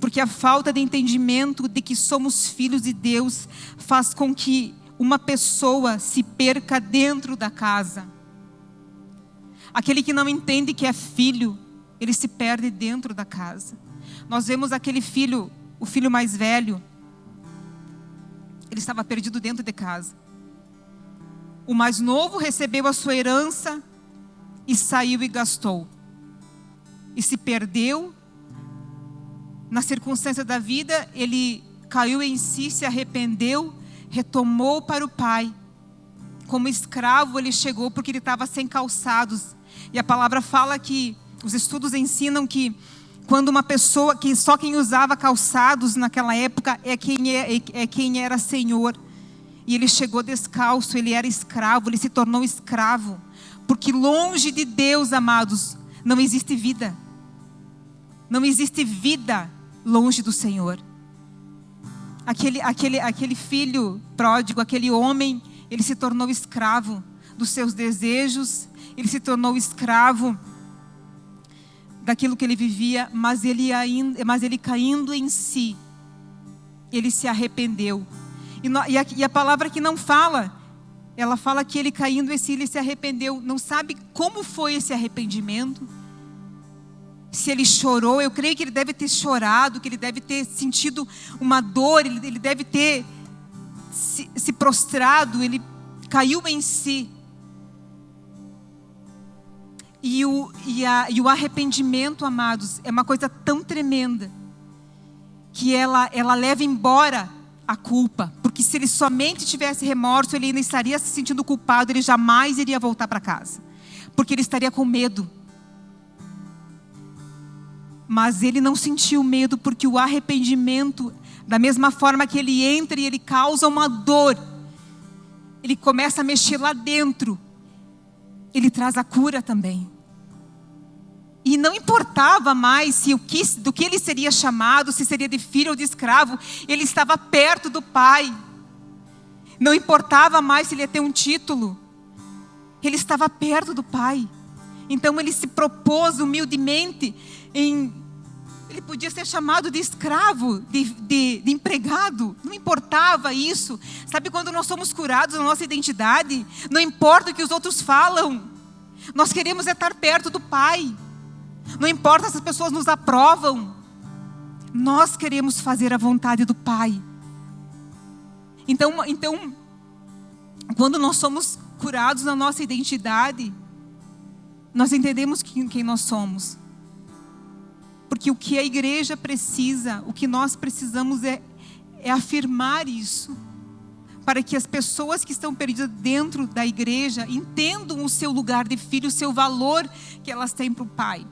Porque a falta de entendimento de que somos filhos de Deus faz com que uma pessoa se perca dentro da casa. Aquele que não entende que é filho, ele se perde dentro da casa. Nós vemos aquele filho, o filho mais velho, ele estava perdido dentro de casa. O mais novo recebeu a sua herança e saiu e gastou. E se perdeu. Na circunstância da vida, ele caiu em si, se arrependeu, retomou para o pai. Como escravo ele chegou porque ele estava sem calçados. E a palavra fala que, os estudos ensinam que quando uma pessoa, que só quem usava calçados naquela época é quem era senhor. E ele chegou descalço, ele era escravo, ele se tornou escravo. Porque longe de Deus, amados, não existe vida. Não existe vida longe do Senhor. Aquele filho pródigo, aquele homem, ele se tornou escravo dos seus desejos, ele se tornou escravo daquilo que ele vivia, mas ele caindo em si, ele se arrependeu. E a palavra que não fala, ela fala que ele caindo em si, ele se arrependeu. Não sabe como foi esse arrependimento. Se ele chorou, eu creio que ele deve ter chorado, que ele deve ter sentido uma dor, ele deve ter se prostrado, ele caiu em si. E o arrependimento, amados, é uma coisa tão tremenda, que ela leva embora a culpa. Porque se ele somente tivesse remorso, ele ainda estaria se sentindo culpado, ele jamais iria voltar para casa. Porque ele estaria com medo. Mas ele não sentiu medo, porque o arrependimento, da mesma forma que ele entra e ele causa uma dor, ele começa a mexer lá dentro, ele traz a cura também. E não importava mais do que ele seria chamado, se seria de filho ou de escravo, ele estava perto do Pai. Não importava mais se ele ia ter um título, ele estava perto do Pai. Então ele se propôs humildemente ele podia ser chamado de escravo, de empregado, não importava isso. Sabe quando nós somos curados na nossa identidade? Não importa o que os outros falam, nós queremos estar perto do Pai. Não importa se as pessoas nos aprovam, nós queremos fazer a vontade do Pai. Então, quando nós somos curados na nossa identidade, nós entendemos quem nós somos. Porque o que a igreja precisa, o que nós precisamos é afirmar isso, para que as pessoas que estão perdidas dentro da igreja entendam o seu lugar de filho, o seu valor que elas têm para o Pai.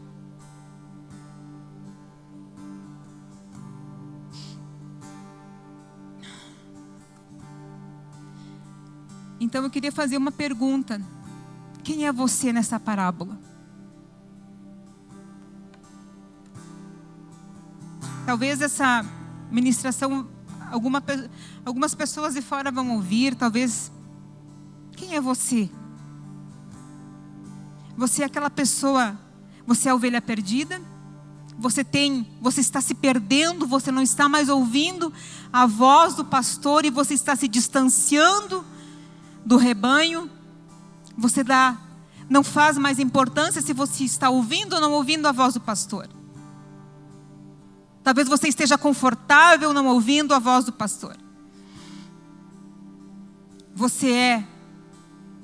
Então eu queria fazer uma pergunta. Quem é você nessa parábola? Talvez essa ministração algumas pessoas de fora vão ouvir, talvez. Quem é você? Você é aquela pessoa, você é a ovelha perdida? Você está se perdendo, você não está mais ouvindo a voz do pastor e você está se distanciando do rebanho. Você não faz mais importância se você está ouvindo ou não ouvindo a voz do pastor. Talvez você esteja confortável não ouvindo a voz do pastor. Você é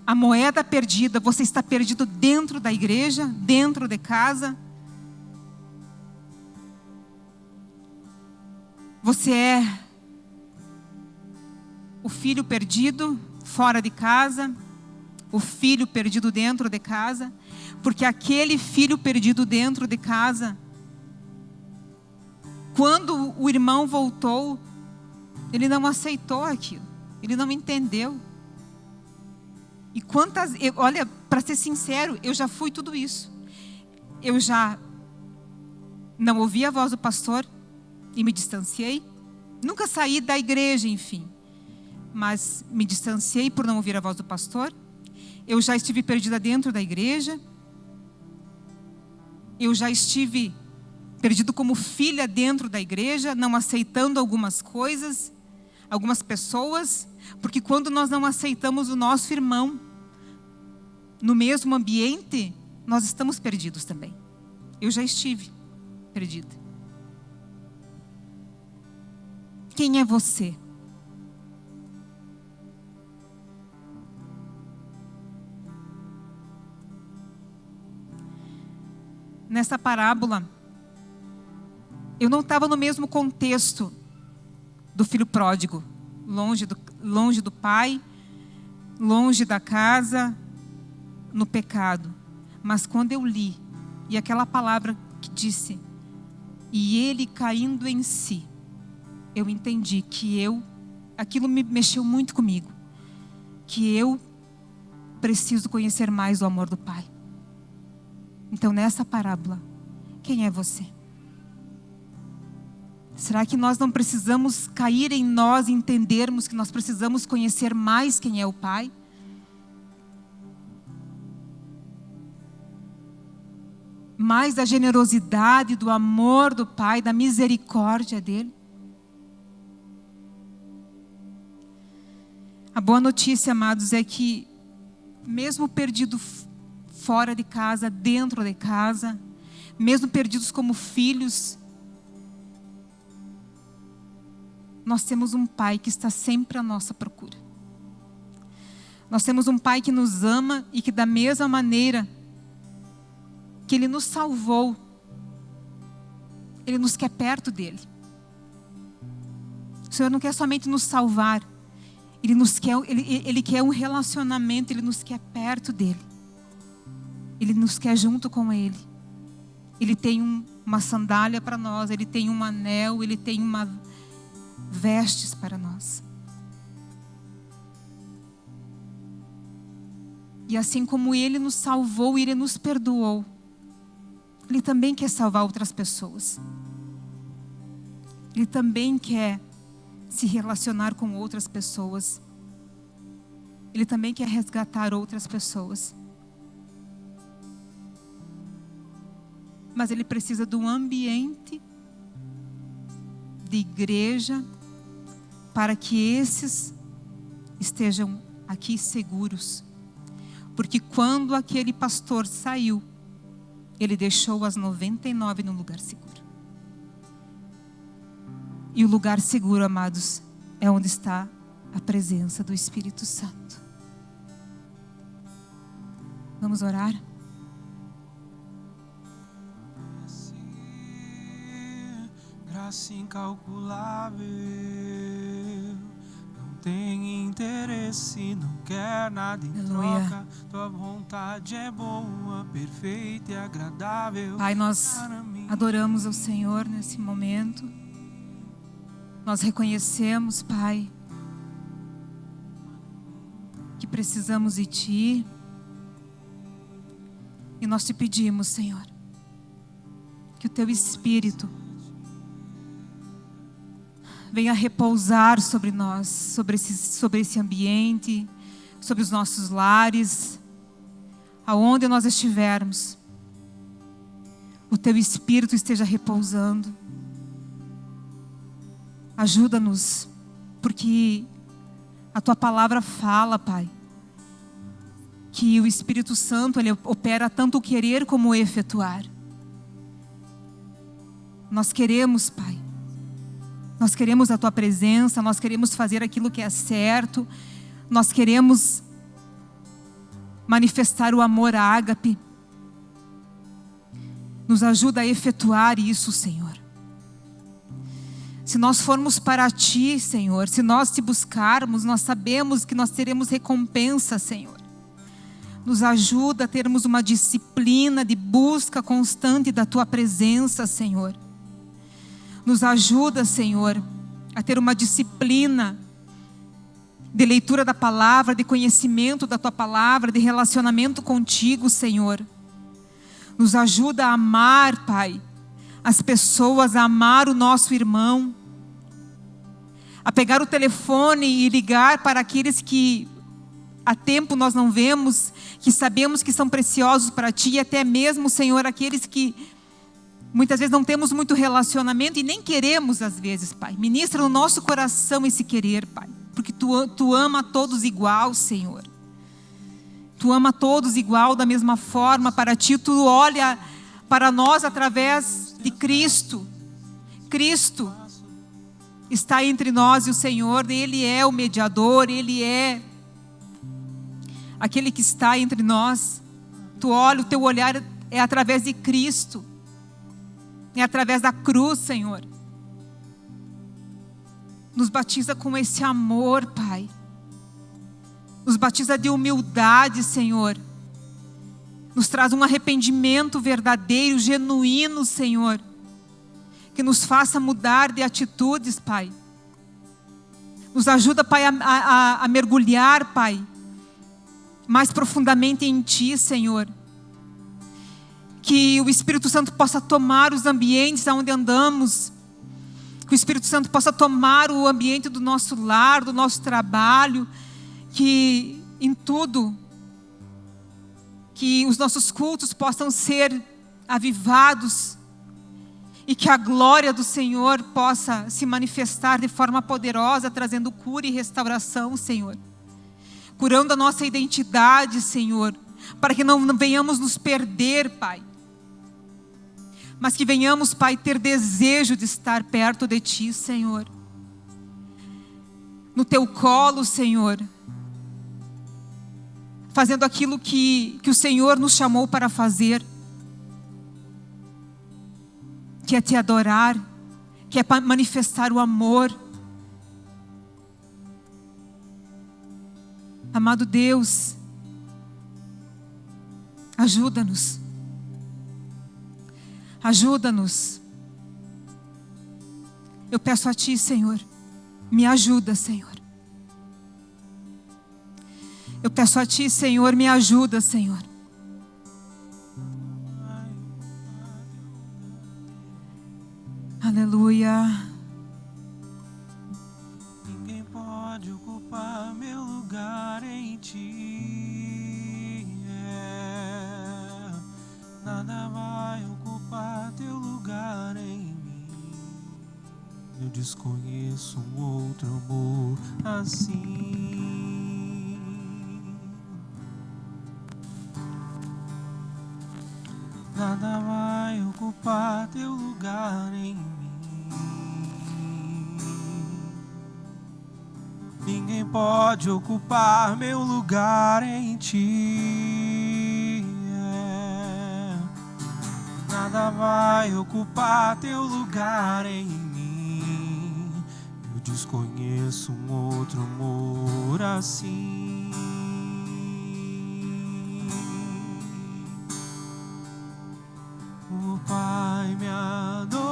a moeda perdida, você está perdido dentro da igreja, dentro de casa. Você é o filho perdido fora de casa, o filho perdido dentro de casa, porque aquele filho perdido dentro de casa, quando o irmão voltou, ele não aceitou aquilo, ele não entendeu. E olha, para ser sincero, eu já fui tudo isso. Eu já não ouvi a voz do pastor e me distanciei. Nunca saí da igreja, enfim, mas me distanciei por não ouvir a voz do pastor. Eu já estive perdida dentro da igreja. Eu já estive perdido como filha dentro da igreja, não aceitando algumas coisas, algumas pessoas, porque quando nós não aceitamos o nosso irmão no mesmo ambiente, nós estamos perdidos também. Eu já estive perdida. Quem é você? Nessa parábola, eu não estava no mesmo contexto do filho pródigo, longe do pai, longe da casa, no pecado. Mas quando eu li, e aquela palavra que disse, e ele caindo em si, eu entendi que aquilo me mexeu muito comigo, que eu preciso conhecer mais o amor do Pai. Então, nessa parábola, quem é você? Será que nós não precisamos cair em nós e entendermos que nós precisamos conhecer mais quem é o Pai? Mais da generosidade, do amor do Pai, da misericórdia dEle? A boa notícia, amados, é que mesmo perdido fora de casa, dentro de casa, mesmo perdidos como filhos, nós temos um Pai que está sempre à nossa procura. Nós temos um Pai que nos ama e que da mesma maneira que Ele nos salvou, Ele nos quer perto dEle. O Senhor não quer somente nos salvar, Ele quer um relacionamento, Ele nos quer perto dEle. Ele nos quer junto com Ele. Ele tem uma sandália para nós, Ele tem um anel, Ele tem vestes para nós. E assim como Ele nos salvou e Ele nos perdoou, Ele também quer salvar outras pessoas. Ele também quer se relacionar com outras pessoas. Ele também quer resgatar outras pessoas. Mas Ele precisa de um ambiente de igreja para que esses estejam aqui seguros. Porque quando aquele pastor saiu, ele deixou as 99 no lugar seguro. E o lugar seguro, amados, é onde está a presença do Espírito Santo. Vamos orar? Graça incalculável, não tem interesse, não quer nada em troca. Tua vontade é boa, perfeita e agradável. Pai, nós adoramos ao Senhor nesse momento. Nós reconhecemos, Pai, que precisamos de Ti. E nós te pedimos, Senhor, que o Teu Espírito venha repousar sobre nós, sobre esse ambiente, sobre os nossos lares, aonde nós estivermos. O Teu Espírito esteja repousando. Ajuda-nos, porque a Tua palavra fala, Pai, que o Espírito Santo, Ele opera tanto o querer como o efetuar. Nós queremos, Pai, nós queremos a Tua presença, nós queremos fazer aquilo que é certo, nós queremos manifestar o amor ágape. Nos ajuda a efetuar isso, Senhor. Se nós formos para Ti, Senhor, se nós Te buscarmos, nós sabemos que nós teremos recompensa, Senhor. Nos ajuda a termos uma disciplina de busca constante da Tua presença, Senhor. Nos ajuda, Senhor, a ter uma disciplina de leitura da palavra, de conhecimento da Tua palavra, de relacionamento contigo, Senhor. Nos ajuda a amar, Pai, as pessoas, a amar o nosso irmão, a pegar o telefone e ligar para aqueles que há tempo nós não vemos, que sabemos que são preciosos para Ti, e até mesmo, Senhor, aqueles que muitas vezes não temos muito relacionamento e nem queremos às vezes, Pai. Ministra no nosso coração esse querer, Pai, porque Tu ama todos igual, Senhor. Tu ama todos igual, da mesma forma. Para Ti, Tu olha para nós através de Cristo. Cristo está entre nós e o Senhor, Ele é o mediador, Ele é aquele que está entre nós. Tu olha, o Teu olhar é através de Cristo, é através da cruz, Senhor. Nos batiza com esse amor, Pai. Nos batiza de humildade, Senhor. Nos traz um arrependimento verdadeiro, genuíno, Senhor. Que nos faça mudar de atitudes, Pai. Nos ajuda, Pai, a mergulhar, Pai, mais profundamente em Ti, Senhor. Que o Espírito Santo possa tomar os ambientes onde andamos. Que o Espírito Santo possa tomar o ambiente do nosso lar, do nosso trabalho. Que em tudo, que os nossos cultos possam ser avivados. E que a glória do Senhor possa se manifestar de forma poderosa, trazendo cura e restauração, Senhor. Curando a nossa identidade, Senhor, para que não venhamos nos perder, Pai. Mas que venhamos, Pai, ter desejo de estar perto de Ti, Senhor. No Teu colo, Senhor. Fazendo aquilo que o Senhor nos chamou para fazer. Que é Te adorar, que é manifestar o amor. Amado Deus, ajuda-nos. Ajuda-nos. Eu peço a Ti, Senhor, me ajuda, Senhor. Eu peço a Ti, Senhor, me ajuda, Senhor. Aleluia. Ninguém pode ocupar meu lugar em Ti. Nada vai ocupar Teu lugar em mim. Eu desconheço um outro amor assim. Nada vai ocupar Teu lugar em mim. Ninguém pode ocupar meu lugar em Ti. Nada vai ocupar Teu lugar em mim. Eu desconheço um outro amor assim. O Pai me adotou,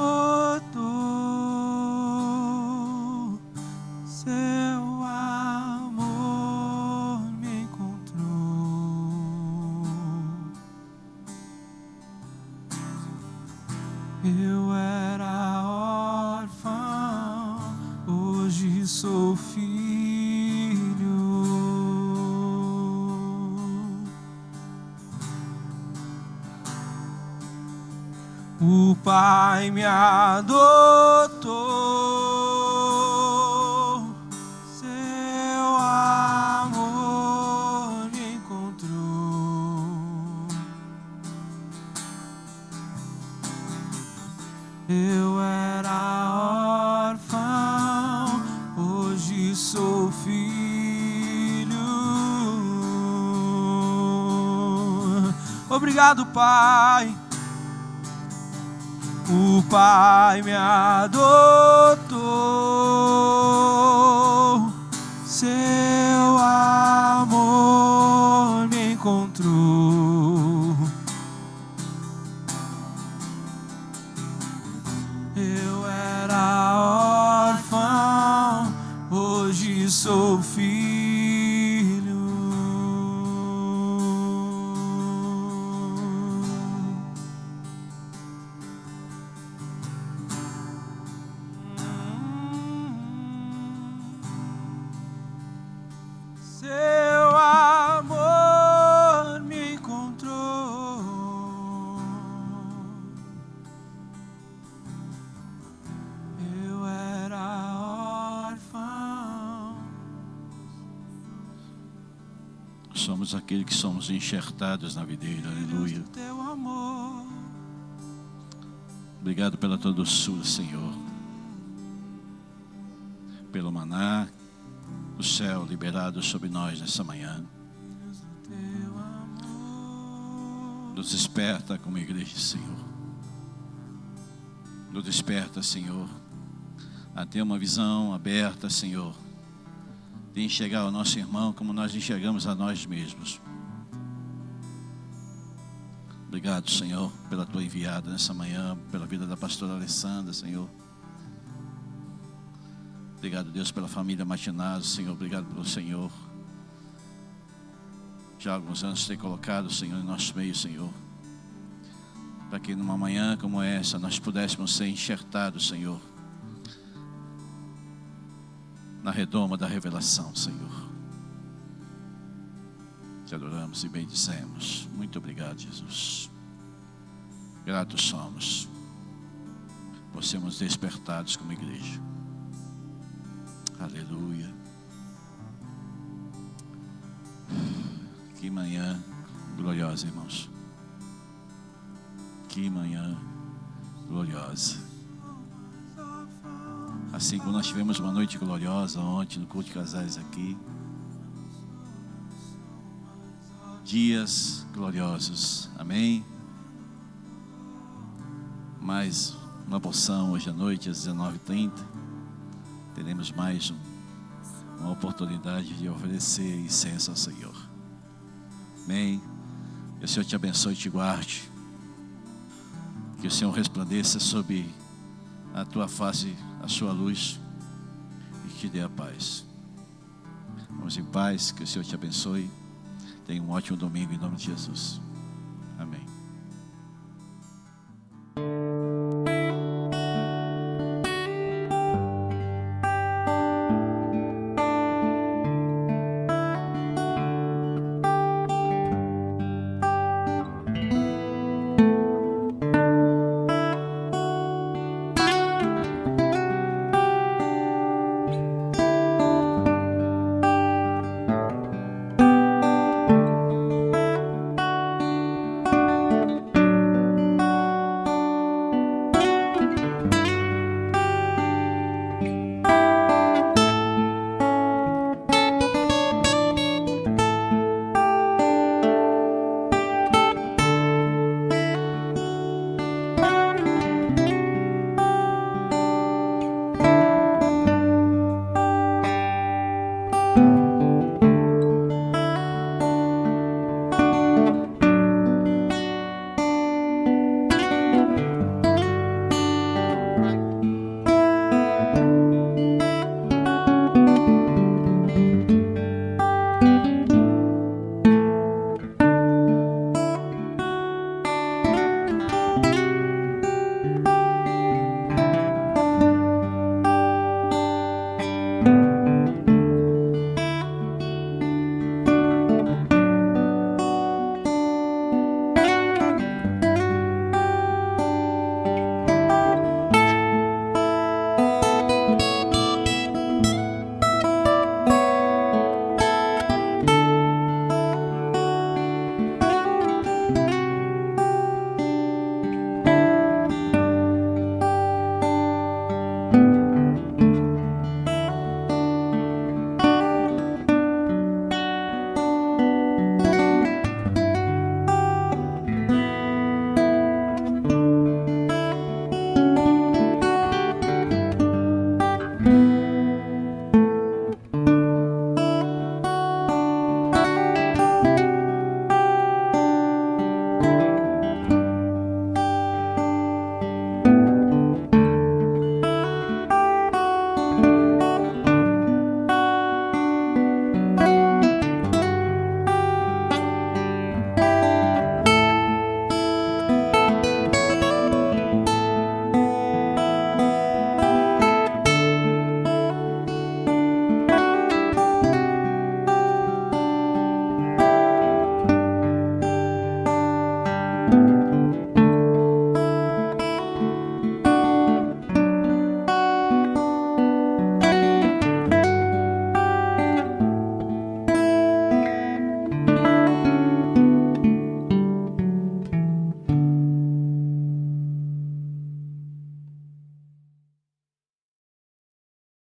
Seu amor me encontrou. Eu era órfão, O Pai me adotou, seu amor me encontrou. Eu era órfão, hoje sou filho. Obrigado, Pai. O Pai me adotou, seu amor me encontrou. Eu era órfão, hoje sou filho. Seu amor me encontrou. Eu era órfão. Somos aqueles que somos enxertados na videira, aleluia. Teu amor. Obrigado pela tua doçura, Senhor. Pelo maná do céu liberado sobre nós nessa manhã. Nos desperta como igreja, Senhor. Nos desperta, Senhor, a ter uma visão aberta, Senhor, de enxergar o nosso irmão como nós enxergamos a nós mesmos. Obrigado, Senhor, pela tua enviada nessa manhã, pela vida da pastora Alessandra, Senhor. Obrigado, Deus, pela família Martinazzo, Senhor. Obrigado pelo Senhor. Já há alguns anos ter colocado o Senhor em nosso meio, Senhor. Para que numa manhã como essa nós pudéssemos ser enxertados, Senhor, na redoma da revelação, Senhor. Te adoramos e bendizemos. Muito obrigado, Jesus. Gratos somos por sermos despertados como igreja. Aleluia. Que manhã gloriosa, irmãos. Que manhã gloriosa. Assim como nós tivemos uma noite gloriosa ontem no culto de casais aqui. Dias gloriosos. Amém? Mais uma porção hoje à noite às 19h30. Teremos mais uma oportunidade de oferecer incenso ao Senhor. Amém? Que o Senhor te abençoe e te guarde. Que o Senhor resplandeça sobre a tua face, a sua luz, e te dê a paz. Vamos em paz, que o Senhor te abençoe. Tenha um ótimo domingo em nome de Jesus. Amém.